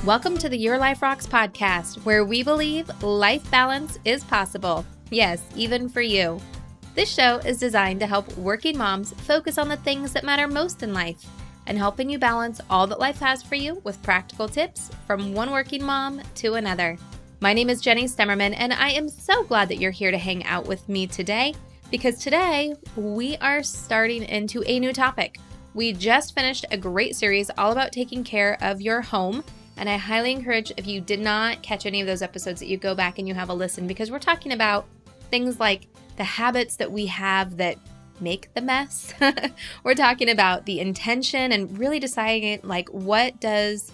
Welcome to the Your Life Rocks podcast, where we believe life balance is possible. Yes, even for you. This show is designed to help working moms focus on the things that matter most in life and helping you balance all that life has for you with practical tips from one working mom to another. My name is Jenny Stemmerman, and I am so glad that you're here to hang out with me today, because today we are starting into a new topic. We just finished a great series all about taking care of your home. And I highly encourage, if you did not catch any of those episodes, that you go back and you have a listen, because we're talking about things like the habits that we have that make the mess. We're talking about the intention and really deciding, like, what does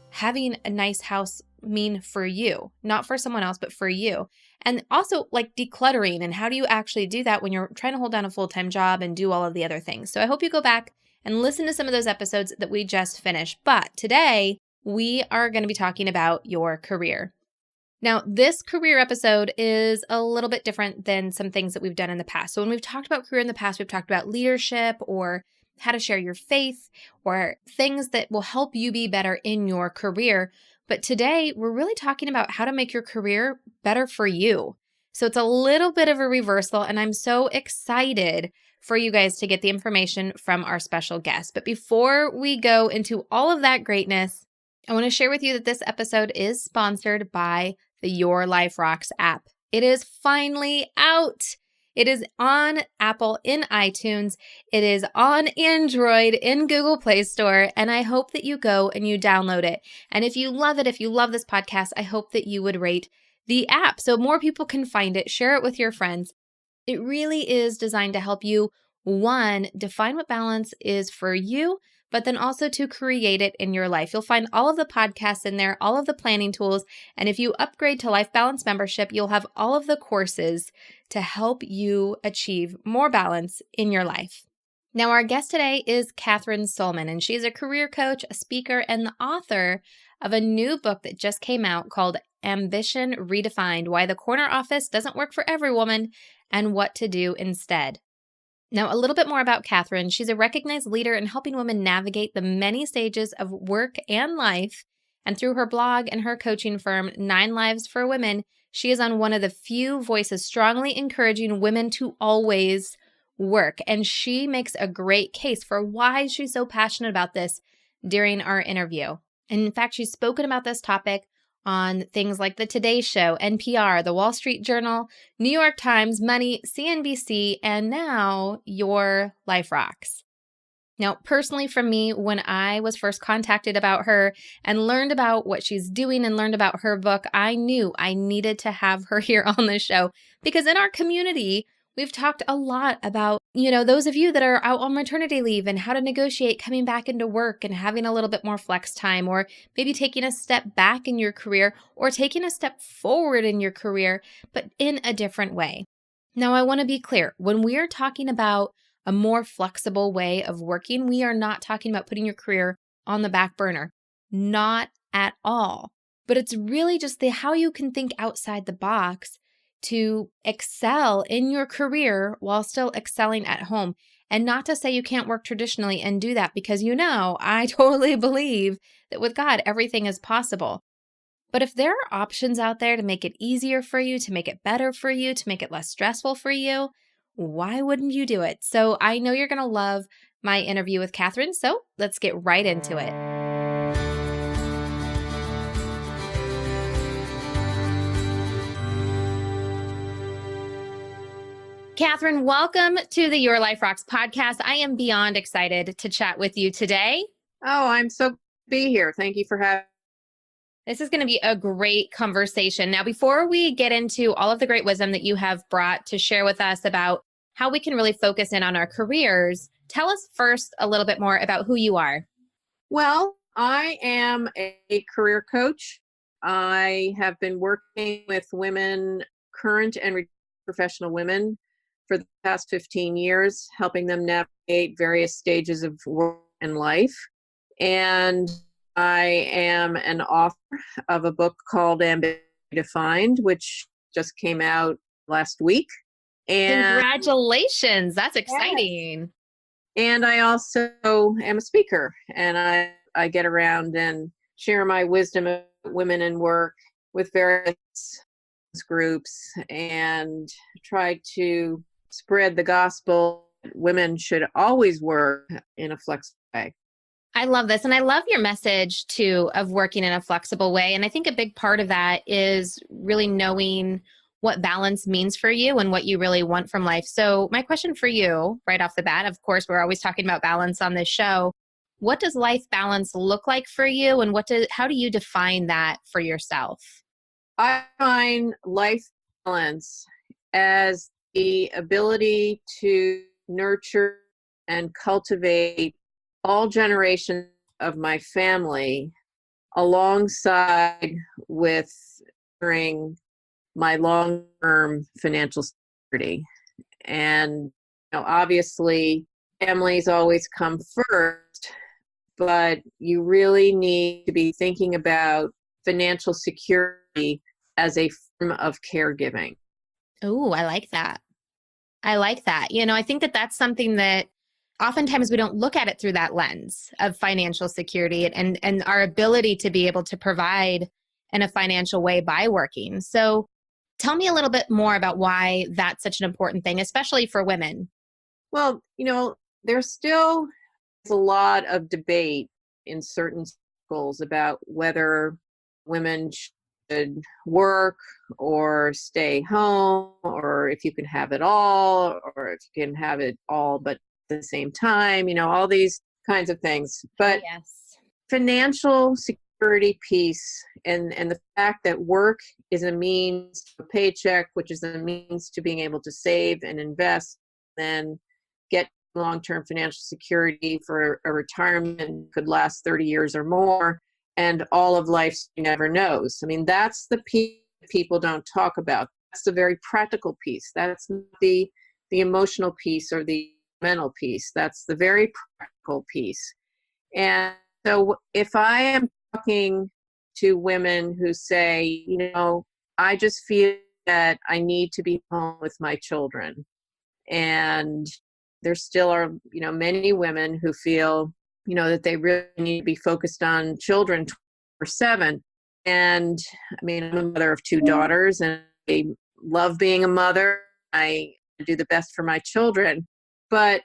having a nice house mean for you? Not for someone else, but for you. And also, like, decluttering, and how do you actually do that when you're trying to hold down a full-time job and do all of the other things. So I hope you go back and listen to some of those episodes that we just finished. But today, we are going to be talking about your career. Now, this career episode is a little bit different than some things that we've done in the past. So when we've talked about career in the past, we've talked about leadership or how to share your faith or things that will help you be better in your career. But today, we're really talking about how to make your career better for you. So it's a little bit of a reversal, and I'm so excited for you guys to get the information from our special guest. But before we go into all of that greatness, I want to share with you that this episode is sponsored by the Your Life Rocks app. It is finally out. It is on Apple in iTunes. It is on Android in Google Play Store. And I hope that you go and you download it. And if you love it, if you love this podcast, I hope that you would rate the app so more people can find it. Share it with your friends. It really is designed to help you, one, define what balance is for you, but then also to create it in your life. You'll find all of the podcasts in there, all of the planning tools, and if you upgrade to Life Balance membership, you'll have all of the courses to help you achieve more balance in your life. Now, our guest today is Kathryn Sollmann, and she's a career coach, a speaker, and the author of a new book that just came out called Ambition Redefined: Why the Corner Office Doesn't Work for Every Woman and What to Do Instead. Now, a little bit more about Kathryn. She's a recognized leader in helping women navigate the many stages of work and life. And through her blog and her coaching firm, 9 Lives for Women, she is on one of the few voices strongly encouraging women to always work. And she makes a great case for why she's so passionate about this during our interview. And in fact, she's spoken about this topic on things like the Today Show, NPR, the Wall Street Journal, New York Times, Money, CNBC, and now Your Life Rocks. Now, personally for me, when I was first contacted about her and learned about what she's doing and learned about her book, I knew I needed to have her here on the show, because in our community, we've talked a lot about, those of you that are out on maternity leave and how to negotiate coming back into work and having a little bit more flex time, or maybe taking a step back in your career or taking a step forward in your career, but in a different way. Now, I want to be clear. When we are talking about a more flexible way of working, we are not talking about putting your career on the back burner. Not at all. But it's really just how you can think outside the box to excel in your career while still excelling at home. And not to say you can't work traditionally and do that, because I totally believe that with God, everything is possible. But if there are options out there to make it easier for you, to make it better for you, to make it less stressful for you, why wouldn't you do it? So I know you're going to love my interview with Kathryn, so let's get right into it. Kathryn, welcome to the Your Life Rocks podcast. I am beyond excited to chat with you today. Oh, I'm so be here. Thank you for having. This is going to be a great conversation. Now, before we get into all of the great wisdom that you have brought to share with us about how we can really focus in on our careers, tell us first a little bit more about who you are. Well, I am a career coach. I have been working with women, current and professional women, for the past 15 years, helping them navigate various stages of work and life. And I am an author of a book called Ambition Redefined, which just came out last week. And congratulations. That's exciting. And I also am a speaker, and I get around and share my wisdom of women in work with various groups and try to spread the gospel. Women should always work in a flexible way. I love this. And I love your message too of working in a flexible way. And I think a big part of that is really knowing what balance means for you and what you really want from life. So my question for you right off the bat, of course, we're always talking about balance on this show. What does life balance look like for you? And how do you define that for yourself? I find life balance as the ability to nurture and cultivate all generations of my family alongside with ensuring my long-term financial security. And obviously, families always come first, but you really need to be thinking about financial security as a form of caregiving. Oh, I like that. I like that. I think that that's something that oftentimes we don't look at it through that lens of financial security and our ability to be able to provide in a financial way by working. So tell me a little bit more about why that's such an important thing, especially for women. Well, there's still a lot of debate in certain circles about whether women should work or stay home, or if you can have it all, or if you can have it all but at the same time, all these kinds of things. But Yes. financial security piece and the fact that work is a means to a paycheck, which is a means to being able to save and invest, then get long-term financial security for a retirement could last 30 years or more, and all of life never knows. I mean, that's the piece people don't talk about. That's the very practical piece. That's not the emotional piece or the mental piece. That's the very practical piece. And so if I am talking to women who say, I just feel that I need to be home with my children, and there still are, many women who feel, that they really need to be focused on children 24/7. And I mean, I'm a mother of two daughters and I love being a mother. I do the best for my children. But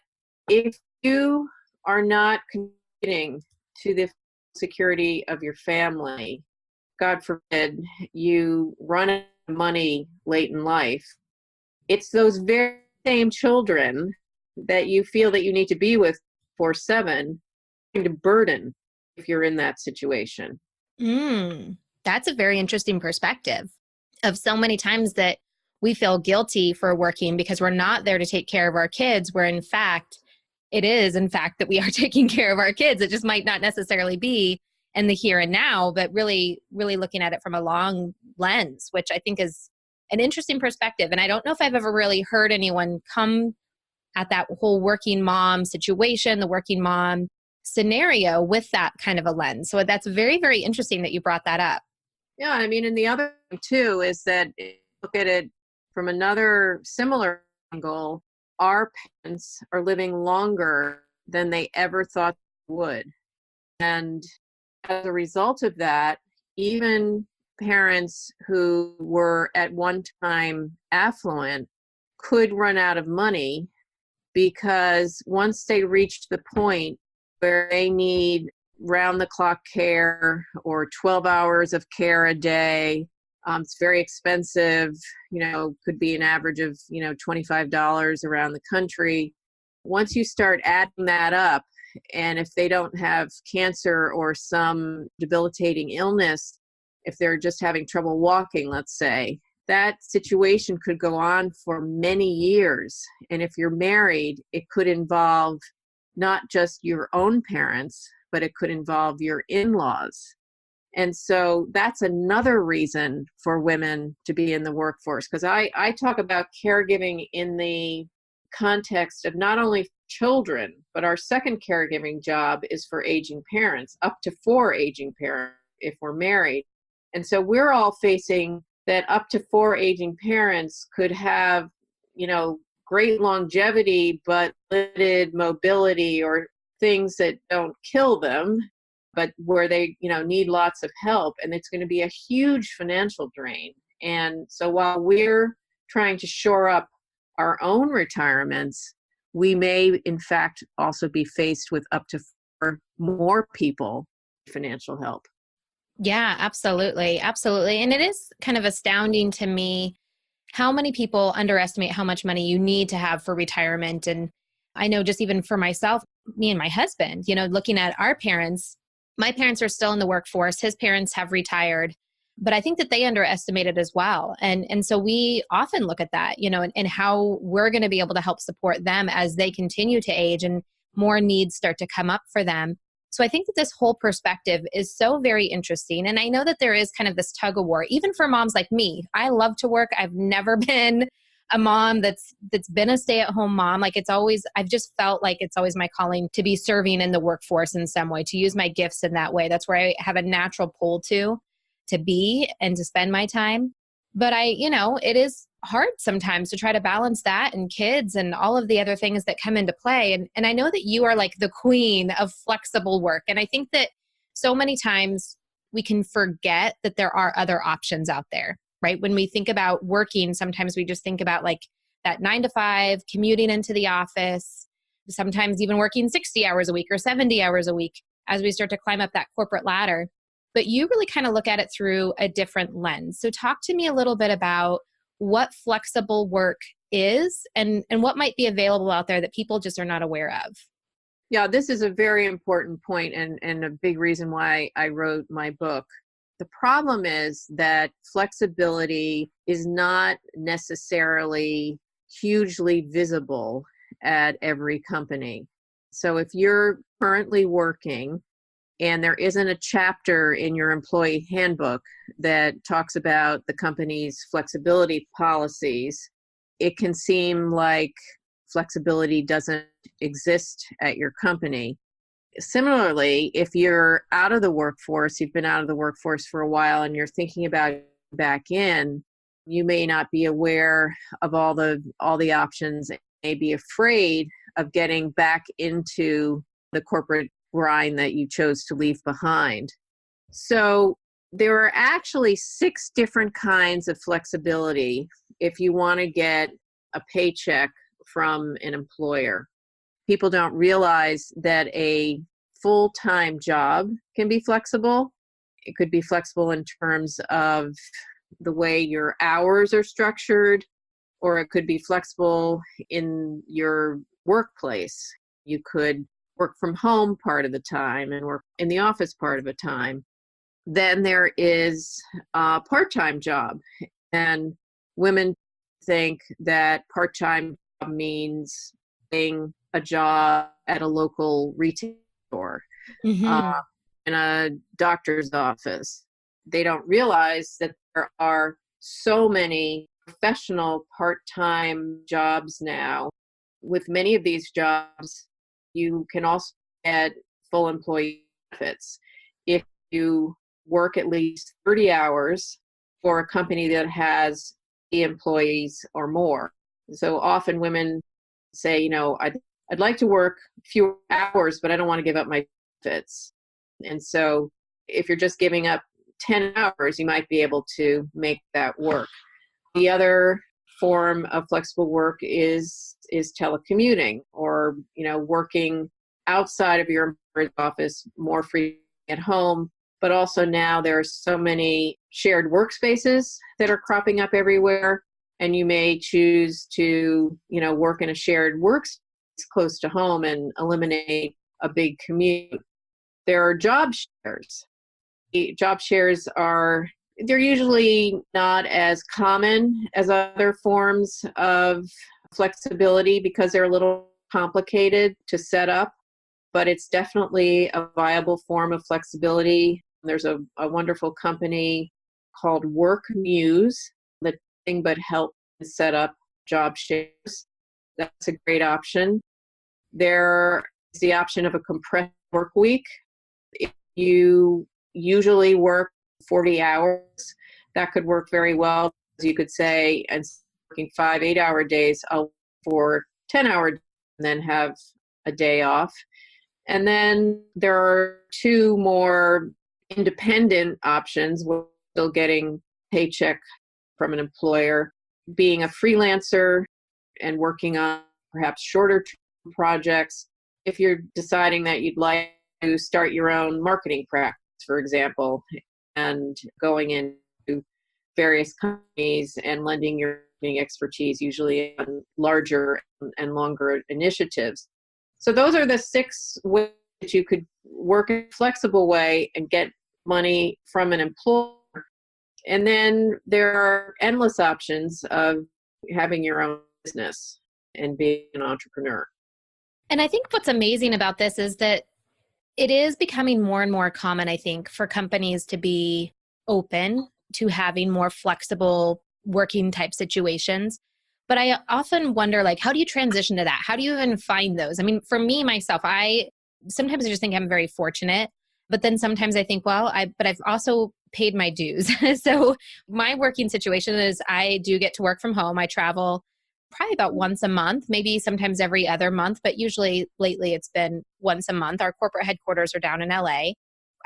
if you are not committing to the security of your family, God forbid you run out of money late in life, it's those very same children that you feel that you need to be with 24/7 to burden if you're in that situation. That's a very interesting perspective of so many times that we feel guilty for working because we're not there to take care of our kids, where in fact, it is in fact that we are taking care of our kids. It just might not necessarily be in the here and now, but really, really looking at it from a long lens, which I think is an interesting perspective. And I don't know if I've ever really heard anyone come at that whole working mom situation, the working mom scenario with that kind of a lens. So that's very, very interesting that you brought that up. Yeah, I mean, and the other thing too is that if you look at it from another similar angle, our parents are living longer than they ever thought they would. And as a result of that, even parents who were at one time affluent could run out of money, because once they reach the point where they need round the clock care or 12 hours of care a day, it's very expensive, could be an average of, $25 around the country. Once you start adding that up, and if they don't have cancer or some debilitating illness, if they're just having trouble walking, let's say, that situation could go on for many years. And if you're married, it could involve not just your own parents, but it could involve your in-laws. And so that's another reason for women to be in the workforce. Because I talk about caregiving in the context of not only children, but our second caregiving job is for aging parents, up to 4 aging parents if we're married. And so we're all facing that up to 4 aging parents could have, great longevity, but limited mobility or things that don't kill them. but where they, need lots of help, and it's going to be a huge financial drain. And so while we're trying to shore up our own retirements, we may in fact also be faced with up to 4 more people financial help. Yeah, absolutely. Absolutely. And it is kind of astounding to me how many people underestimate how much money you need to have for retirement. And I know just even for myself, me and my husband, looking at our parents, my parents are still in the workforce. His parents have retired, but I think that they underestimate it as well. And so we often look at that, and how we're going to be able to help support them as they continue to age and more needs start to come up for them. So I think that this whole perspective is so very interesting. And I know that there is kind of this tug of war, even for moms like me. I love to work. I've never been a mom that's been a stay-at-home mom. I've just felt like it's always my calling to be serving in the workforce in some way, to use my gifts in that way. That's where I have a natural pull to be and to spend my time. But it is hard sometimes to try to balance that and kids and all of the other things that come into play. And I know that you are like the queen of flexible work. And I think that so many times we can forget that there are other options out there, right? When we think about working, sometimes we just think about like that 9 to 5, commuting into the office, sometimes even working 60 hours a week or 70 hours a week as we start to climb up that corporate ladder. But you really kind of look at it through a different lens. So talk to me a little bit about what flexible work is and what might be available out there that people just are not aware of. Yeah, this is a very important point and a big reason why I wrote my book. The problem is that flexibility is not necessarily hugely visible at every company. So if you're currently working and there isn't a chapter in your employee handbook that talks about the company's flexibility policies, it can seem like flexibility doesn't exist at your company. Similarly, if you're out of the workforce, you've been out of the workforce for a while and you're thinking about back in, you may not be aware of all the options, and may be afraid of getting back into the corporate grind that you chose to leave behind. So there are actually 6 different kinds of flexibility if you want to get a paycheck from an employer. People don't realize that a full-time job can be flexible. It could be flexible in terms of the way your hours are structured, or it could be flexible in your workplace. You could work from home part of the time and work in the office part of the time. Then there is a part-time job. And women think that part-time job means being a job at a local retail store, Mm-hmm. in a doctor's office. They don't realize that there are so many professional part-time jobs now. With many of these jobs, you can also get full employee benefits if you work at least 30 hours for a company that has 80 employees or more. So often women say, I'd like to work fewer hours, but I don't want to give up my benefits. And so if you're just giving up 10 hours, you might be able to make that work. The other form of flexible work is telecommuting, or working outside of your employer's office, more free at home. But also now there are so many shared workspaces that are cropping up everywhere, and you may choose to work in a shared workspace close to home and eliminate a big commute. There are job shares. Job shares they're usually not as common as other forms of flexibility because they're a little complicated to set up, but it's definitely a viable form of flexibility. There's a wonderful company called WorkMuse that nothing but help set up job shares. That's a great option. There is the option of a compressed work week. If you usually work 40 hours, that could work very well. You could say, and working 5 8-hour days, I'll work for 10 hours and then have a day off. And then there are two more independent options. We're still getting paycheck from an employer, being a freelancer and working on perhaps shorter term projects. If you're deciding that you'd like to start your own marketing practice, for example, and going into various companies and lending your marketing expertise, usually on larger and longer initiatives. So those are the 6 ways that you could work in a flexible way and get money from an employer. And then there are endless options of having your own business and being an entrepreneur. And I think what's amazing about this is that it is becoming more and more common, I think, for companies to be open to having more flexible working type situations. But I often wonder, like, how do you transition to that? How do you even find those? I mean, for me, myself, sometimes I just think I'm very fortunate, but then sometimes I think, well, but I've also paid my dues. So my working situation is I do get to work from home. I travel probably about once a month, maybe sometimes every other month, but usually lately it's been once a month. Our corporate headquarters are down in LA.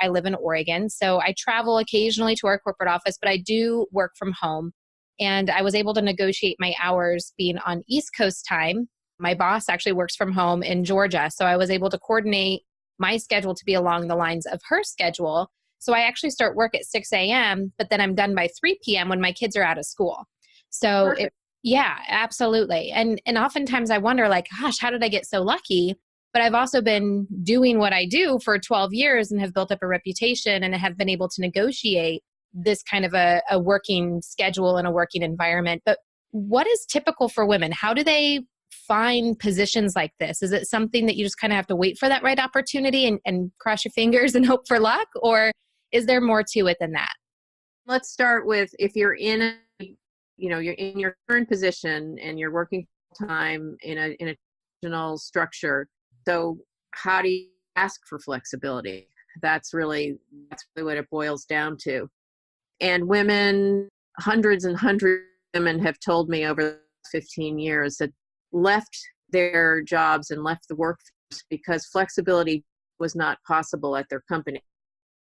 I live in Oregon. So I travel occasionally to our corporate office, but I do work from home. And I was able to negotiate my hours being on East Coast time. My boss actually works from home in Georgia. So I was able to coordinate my schedule to be along the lines of her schedule. So I actually start work at 6 a.m., but then I'm done by 3 p.m. when my kids are out of school. So yeah, absolutely. And oftentimes I wonder, like, gosh, how did I get so lucky? But I've also been doing what I do for 12 years and have built up a reputation and have been able to negotiate this kind of a working schedule and a working environment. But what is typical for women? How do they find positions like this? Is it something that you just kind of have to wait for that right opportunity and cross your fingers and hope for luck? Or is there more to it than that? Let's start with, if you're you're in your current position and you're working full time in a traditional structure. So how do you ask for flexibility? That's really what it boils down to. And women, hundreds and hundreds of women have told me over the 15 years that left their jobs and left the workforce because flexibility was not possible at their company.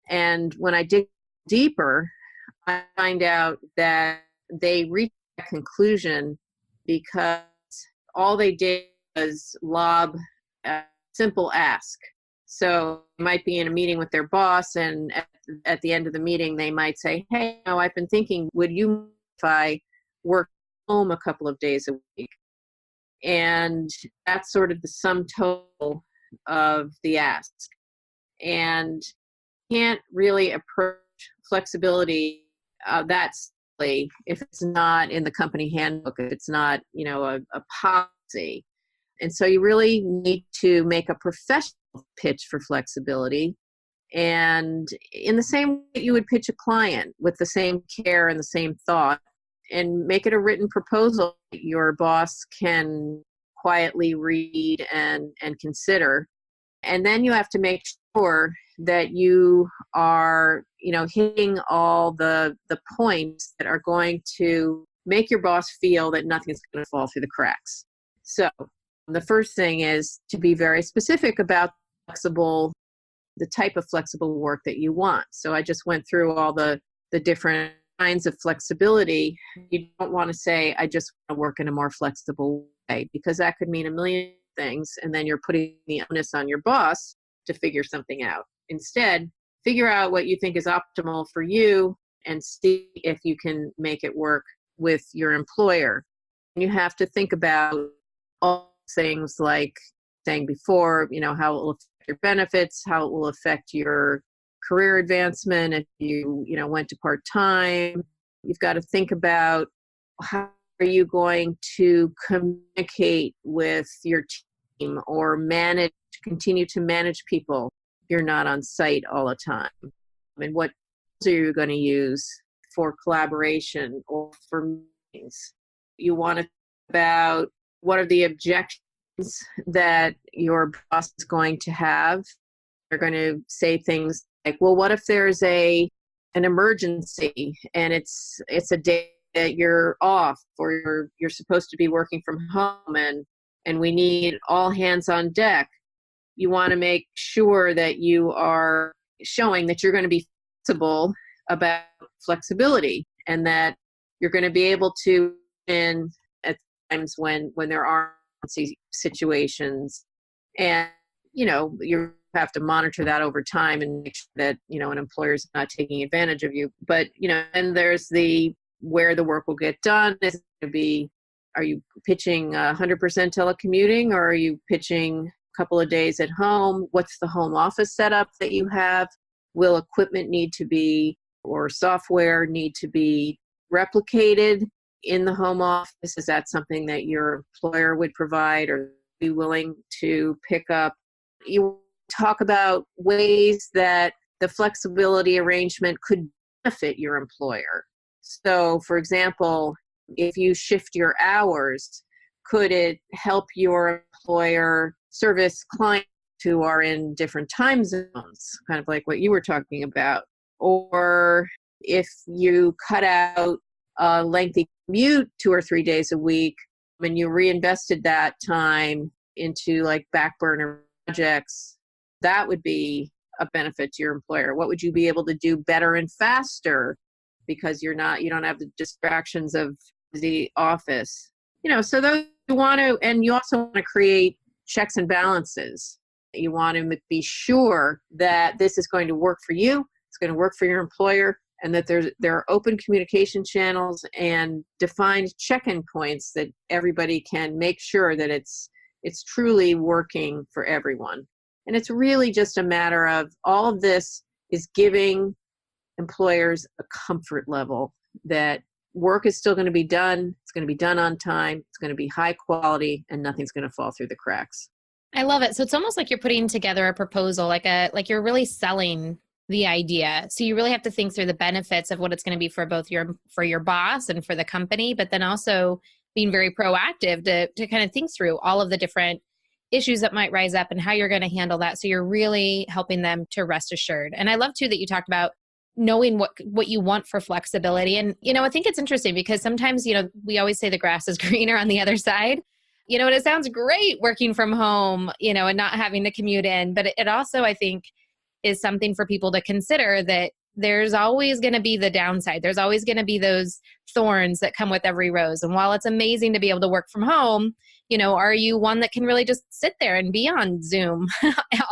And when I dig deeper, I find out that they reached that conclusion because all they did was lob a simple ask. So they might be in a meeting with their boss, and at the end of the meeting, they might say, hey, I've been thinking, would you if I work home a couple of days a week? And that's sort of the sum total of the ask. And can't really approach flexibility that simply if it's not in the company handbook, if it's not, a policy. And so you really need to make a professional pitch for flexibility. And in the same way that you would pitch a client, with the same care and the same thought, and make it a written proposal that your boss can quietly read and consider. And then you have to make sure that you are, hitting all the points that are going to make your boss feel that nothing's going to fall through the cracks. So the first thing is to be very specific about the type of flexible work that you want. So I just went through all the different kinds of flexibility. You don't want to say, I just want to work in a more flexible way, because that could mean a million things. And then you're putting the onus on your boss to figure something out. Instead, figure out what you think is optimal for you and see if you can make it work with your employer. And you have to think about all things like saying before, how it will affect your benefits, how it will affect your career advancement. If you, went to part-time, you've got to think about how are you going to communicate with your team or continue to manage people if you're not on site all the time. And what tools are you going to use for collaboration or for meetings? You want to think about what are the objections that your boss is going to have. They're going to say things like, well, what if there's an emergency and it's a day that you're off, or you're supposed to be working from home and we need all hands on deck? you want to make sure that you are showing that you're going to be flexible about flexibility, and that you're going to be able to, in at times when there are situations, and you have to monitor that over time and make sure that an employer's not taking advantage of you. But and there's the where the work will get done. Is it going to be, are you pitching 100% telecommuting, or are you pitching a couple of days at home? What's the home office setup that you have? Will equipment need to be, or software need to be replicated in the home office? Is that something that your employer would provide or be willing to pick up? You talk about ways that the flexibility arrangement could benefit your employer. So, for example, if you shift your hours, could it help your employer service clients who are in different time zones, kind of like what you were talking about? Or if you cut out a lengthy commute 2 or 3 days a week and you reinvested that time into like back burner projects, that would be a benefit to your employer. What would you be able to do better and faster because you don't have the distractions of the office? So those you want to, and you also want to create checks and balances. You want to be sure that this is going to work for you, it's going to work for your employer, and that there are open communication channels and defined check-in points that everybody can make sure that it's truly working for everyone. And it's really just a matter of, all of this is giving employers a comfort level that work is still going to be done. It's going to be done on time. It's going to be high quality, and nothing's going to fall through the cracks. I love it. So it's almost like you're putting together a proposal, like you're really selling the idea. So you really have to think through the benefits of what it's going to be for both your boss and for the company, but then also being very proactive to kind of think through all of the different issues that might rise up and how you're going to handle that. So you're really helping them to rest assured. And I love too that you talked about knowing what you want for flexibility. And, I think it's interesting because sometimes, we always say the grass is greener on the other side, and it sounds great working from home, and not having to commute in. But it also, I think, is something for people to consider, that there's always going to be the downside. There's always going to be those thorns that come with every rose. And while it's amazing to be able to work from home, are you one that can really just sit there and be on Zoom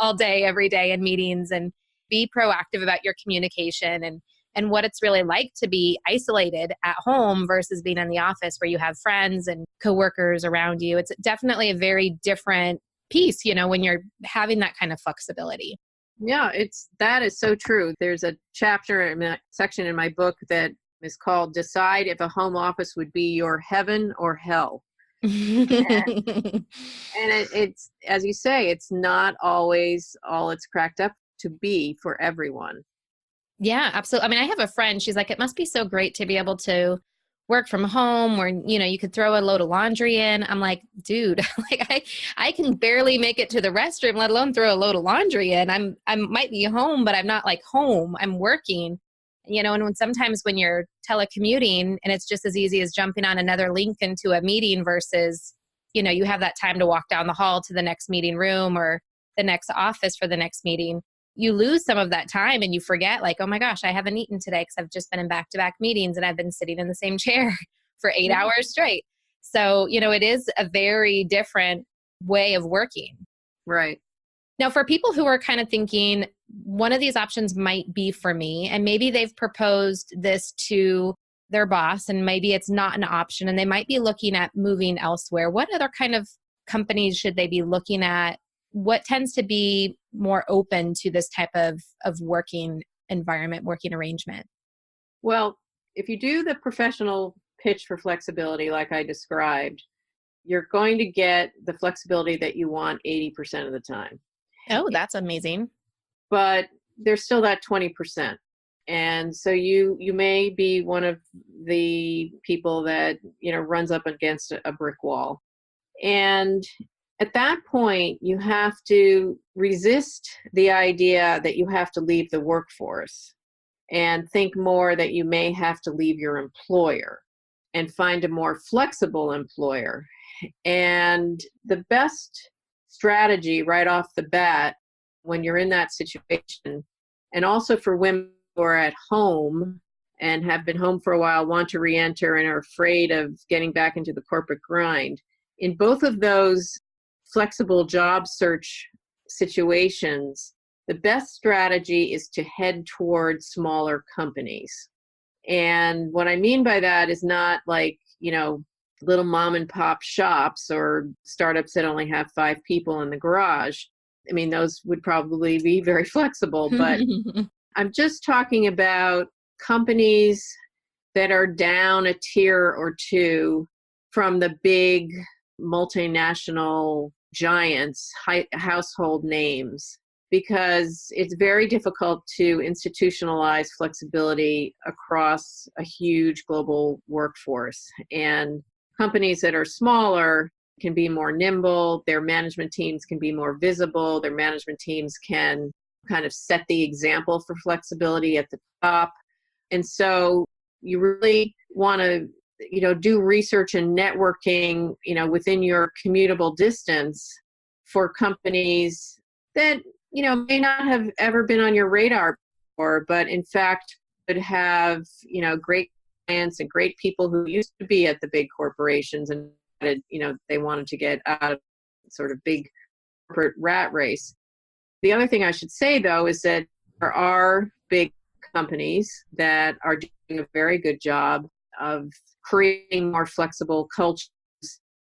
all day, every day in meetings, and be proactive about your communication and what it's really like to be isolated at home versus being in the office where you have friends and coworkers around you? It's definitely a very different piece, when you're having that kind of flexibility. Yeah, that is so true. There's a chapter in that section in my book that is called "Decide if a home office would be your heaven or hell." And it's, as you say, it's not always all it's cracked up to be for everyone. Yeah, absolutely. I mean, I have a friend, she's like, it must be so great to be able to work from home where, you could throw a load of laundry in. I'm like, dude, I can barely make it to the restroom, let alone throw a load of laundry in. I might be home, but I'm not like home. I'm working, and sometimes when you're telecommuting and it's just as easy as jumping on another link into a meeting versus, you have that time to walk down the hall to the next meeting room or the next office for the next meeting. You lose some of that time and you forget, like, oh my gosh, I haven't eaten today because I've just been in back-to-back meetings and I've been sitting in the same chair for 8 hours straight. So, it is a very different way of working. Right. Now, for people who are kind of thinking, one of these options might be for me, and maybe they've proposed this to their boss and maybe it's not an option and they might be looking at moving elsewhere, what other kind of companies should they be looking at? What tends to be more open to this type of working environment, working arrangement? Well, if you do the professional pitch for flexibility like I described, you're going to get the flexibility that you want 80% of the time. Oh, that's amazing. But there's still that 20%. And so you may be one of the people that, runs up against a brick wall. And at that point, you have to resist the idea that you have to leave the workforce and think more that you may have to leave your employer and find a more flexible employer. And the best strategy right off the bat when you're in that situation. And also for women who are at home and have been home for a while, want to re-enter and are afraid of getting back into the corporate grind. In both of those flexible job search situations, the best strategy is to head toward smaller companies. And what I mean by that is not like, little mom and pop shops or startups that only have 5 people in the garage. I mean, those would probably be very flexible, but I'm just talking about companies that are down a tier or two from the big multinational giants, household names, because it's very difficult to institutionalize flexibility across a huge global workforce. And companies that are smaller can be more nimble, their management teams can be more visible, their management teams can kind of set the example for flexibility at the top. And so you really want to, do research and networking, within your commutable distance for companies that, may not have ever been on your radar before, but in fact could have, great clients and great people who used to be at the big corporations and, they wanted to get out of sort of big corporate rat race. The other thing I should say, though, is that there are big companies that are doing a very good job of creating more flexible cultures.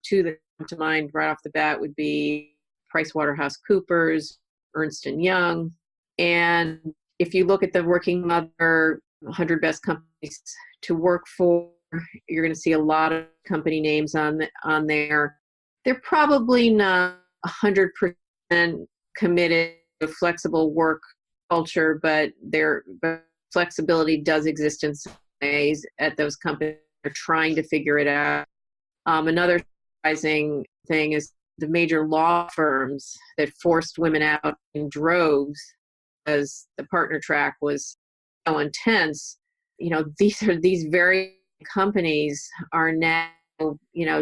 Two that come to mind right off the bat would be PricewaterhouseCoopers, Ernst & Young. And if you look at the Working Mother 100 Best Companies to Work For, you're going to see a lot of company names on there. They're probably not 100% committed to flexible work culture, but flexibility does exist in some ways at those companies. They're trying to figure it out. Another surprising thing is the major law firms that forced women out in droves as the partner track was so intense. These very companies are now,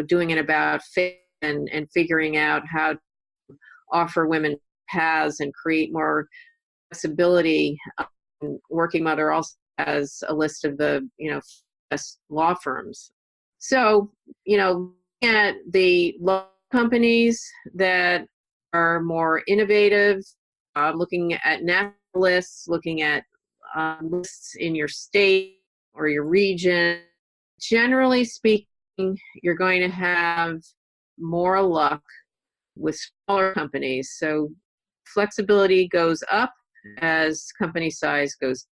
doing it about fit and figuring out how to offer women paths and create more flexibility. Working Mother also has a list of the, best law firms. So, looking at the law companies that are more innovative, looking at national lists, looking at lists in your state or your region, generally speaking, you're going to have more luck with smaller companies. So flexibility goes up as company size goes.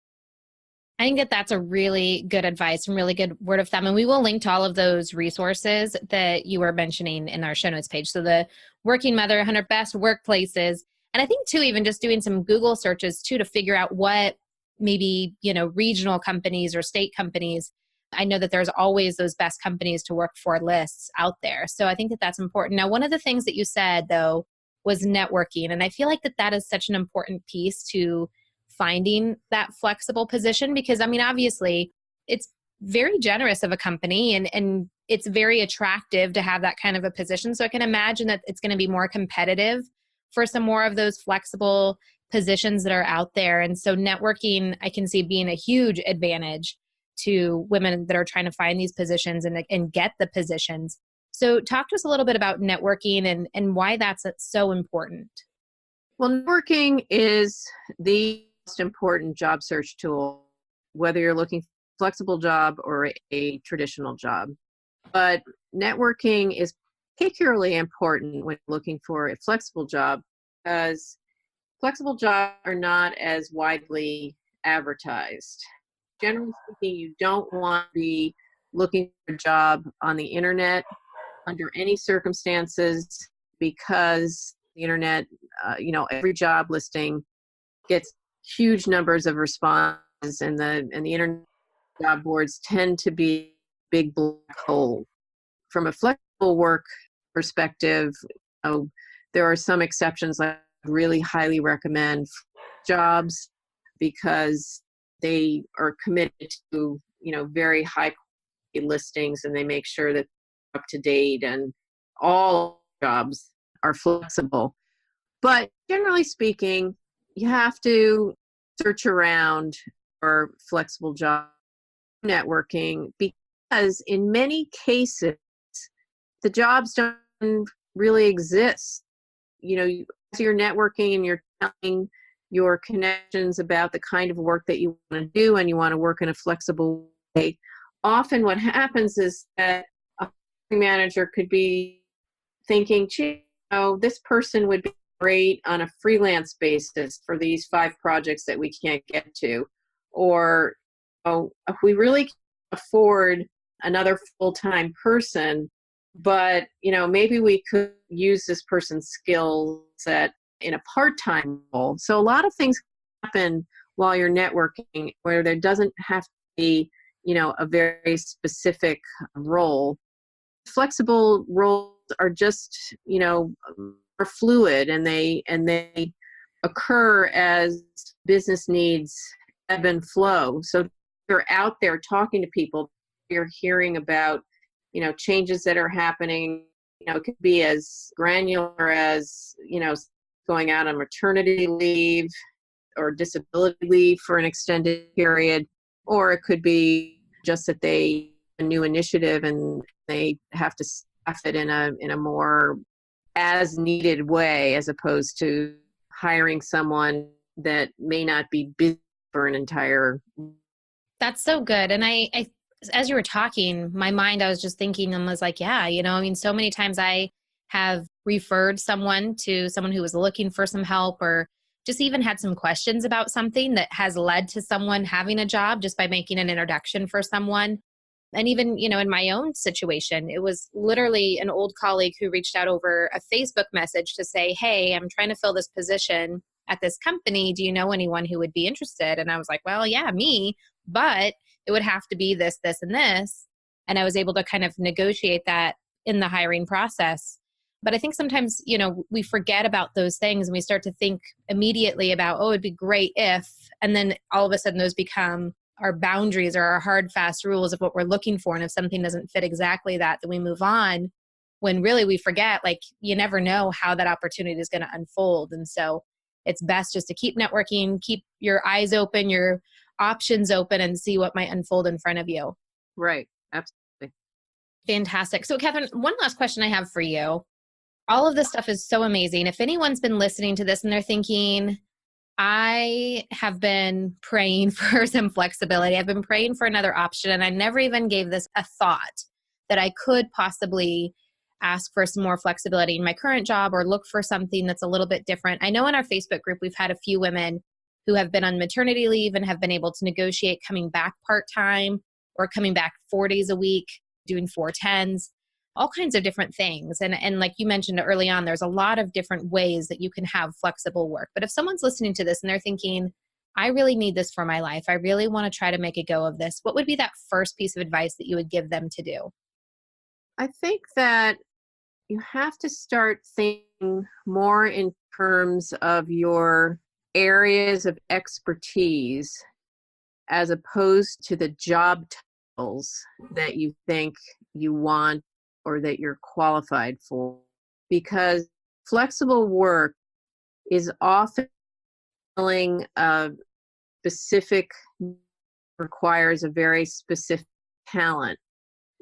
I think that that's a really good advice and really good word of thumb. And we will link to all of those resources that you were mentioning in our show notes page. So the Working Mother 100 Best Workplaces. And I think too, even just doing some Google searches too, to figure out what maybe, regional companies or state companies. I know that there's always those best companies to work for lists out there. So I think that that's important. Now, one of the things that you said though was networking. And I feel like that is such an important piece to finding that flexible position, because obviously it's very generous of a company and it's very attractive to have that kind of a position. So I can imagine that it's going to be more competitive for some more of those flexible positions that are out there. And so networking, I can see being a huge advantage to women that are trying to find these positions and get the positions. So talk to us a little bit about networking and why that's so important. Well, networking is the most important job search tool, whether you're looking for a flexible job or a traditional job. But networking is particularly important when looking for a flexible job, because flexible jobs are not as widely advertised. Generally speaking, you don't want to be looking for a job on the internet under any circumstances, because the internet, every job listing gets huge numbers of responses, and the internet job boards tend to be big black hole. From a flexible work perspective, there are some exceptions I really highly recommend jobs, because they are committed to, very high quality listings, and they make sure that they're up to date and all jobs are flexible. But generally speaking, you have to search around for flexible job networking because in many cases, the jobs don't really exist. As you're networking and you're telling your connections about the kind of work that you want to do and you want to work in a flexible way, often what happens is that a hiring manager could be thinking, gee, this person would be great on a freelance basis for these 5 projects that we can't get to. Or, if we really can't afford another full-time person, but, maybe we could use this person's skill set in a part-time role. So a lot of things happen while you're networking where there doesn't have to be, a very specific role. Flexible roles are just, are fluid, and they occur as business needs ebb and flow. So you're out there talking to people, you're hearing about, changes that are happening. It could be as granular as, going out on maternity leave or disability leave for an extended period, or it could be just that they a new initiative and they have to staff it in a more as needed way, as opposed to hiring someone that may not be busy for an entire. That's so good. And I as you were talking, my mind, I was just thinking and was like, yeah, so many times I have referred someone to someone who was looking for some help, or just even had some questions about something that has led to someone having a job just by making an introduction for someone. And even, in my own situation, it was literally an old colleague who reached out over a Facebook message to say, hey, I'm trying to fill this position at this company. Do you know anyone who would be interested? And I was like, well, yeah, me, but it would have to be this, this, and this. And I was able to kind of negotiate that in the hiring process. But I think sometimes, we forget about those things and we start to think immediately about, oh, it'd be great if, and then all of a sudden those become our boundaries or our hard, fast rules of what we're looking for. And if something doesn't fit exactly that, then we move on, when really we forget, like, you never know how that opportunity is going to unfold. And so it's best just to keep networking, keep your eyes open, your options open, and see what might unfold in front of you. Right. Absolutely. Fantastic. So Kathryn, one last question I have for you. All of this stuff is so amazing. If anyone's been listening to this and they're thinking, I have been praying for some flexibility, I've been praying for another option, and I never even gave this a thought that I could possibly ask for some more flexibility in my current job or look for something that's a little bit different. I know in our Facebook group, we've had a few women who have been on maternity leave and have been able to negotiate coming back part-time or coming back 4 days a week, doing 410s, all kinds of different things. And like you mentioned early on, there's a lot of different ways that you can have flexible work. But if someone's listening to this and they're thinking, I really need this for my life, I really want to try to make a go of this, what would be that first piece of advice that you would give them to do? I think that you have to start thinking more in terms of your areas of expertise as opposed to the job titles that you think you want or that you're qualified for. Because flexible work is often filling a specific, requires a very specific talent.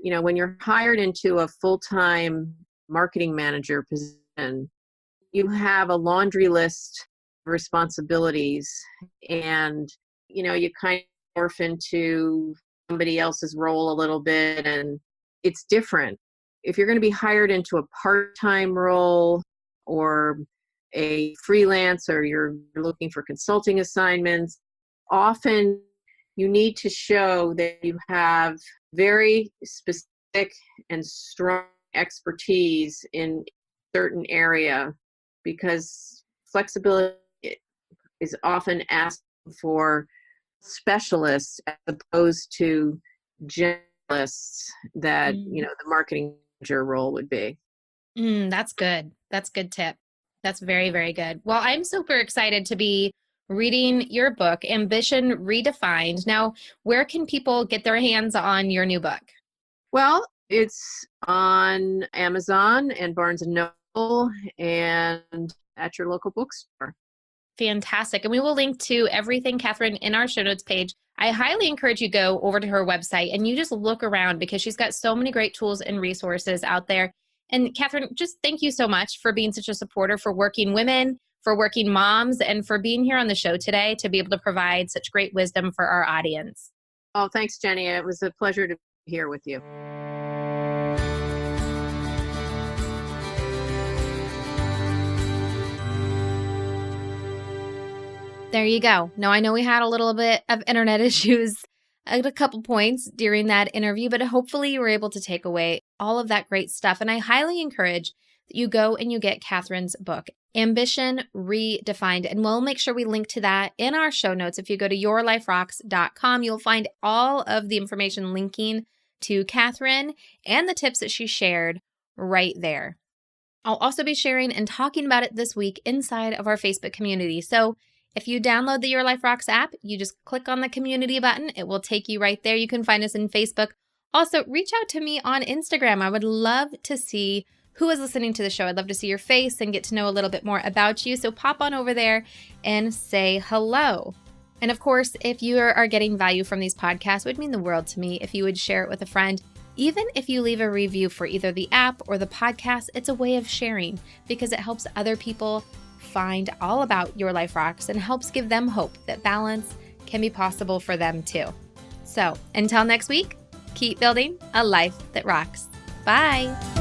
When you're hired into a full-time marketing manager position, you have a laundry list of responsibilities, and you kind of morph into somebody else's role a little bit, and it's different. If you're going to be hired into a part-time role or a freelance, or you're looking for consulting assignments, often you need to show that you have very specific and strong expertise in a certain area, because flexibility is often asked for specialists as opposed to generalists that the marketing manager role would be. That's good. That's a good tip. That's very, very good. Well, I'm super excited to be reading your book, Ambition Redefined. Now, where can people get their hands on your new book? Well, it's on Amazon and Barnes and Noble, and at your local bookstore. Fantastic. And we will link to everything, Kathryn, in our show notes page. I highly encourage you go over to her website and you just look around because she's got so many great tools and resources out there. And Kathryn, just thank you so much for being such a supporter for working women, for working moms, and for being here on the show today to be able to provide such great wisdom for our audience. Oh, thanks, Jenny. It was a pleasure to be here with you. There you go. Now, I know we had a little bit of internet issues at a couple points during that interview, but hopefully you were able to take away all of that great stuff. And I highly encourage that you go and you get Kathryn's book, Ambition Redefined. And we'll make sure we link to that in our show notes. If you go to yourliferocks.com, you'll find all of the information linking to Kathryn and the tips that she shared right there. I'll also be sharing and talking about it this week inside of our Facebook community. So if you download the Your Life Rocks app, you just click on the community button. It will take you right there. You can find us in Facebook. Also, reach out to me on Instagram. I would love to see who is listening to the show. I'd love to see your face and get to know a little bit more about you. So pop on over there and say hello. And of course, if you are getting value from these podcasts, it would mean the world to me if you would share it with a friend. Even if you leave a review for either the app or the podcast, it's a way of sharing because it helps other people find all about Your Life Rocks and helps give them hope that balance can be possible for them too. So until next week, keep building a life that rocks. Bye.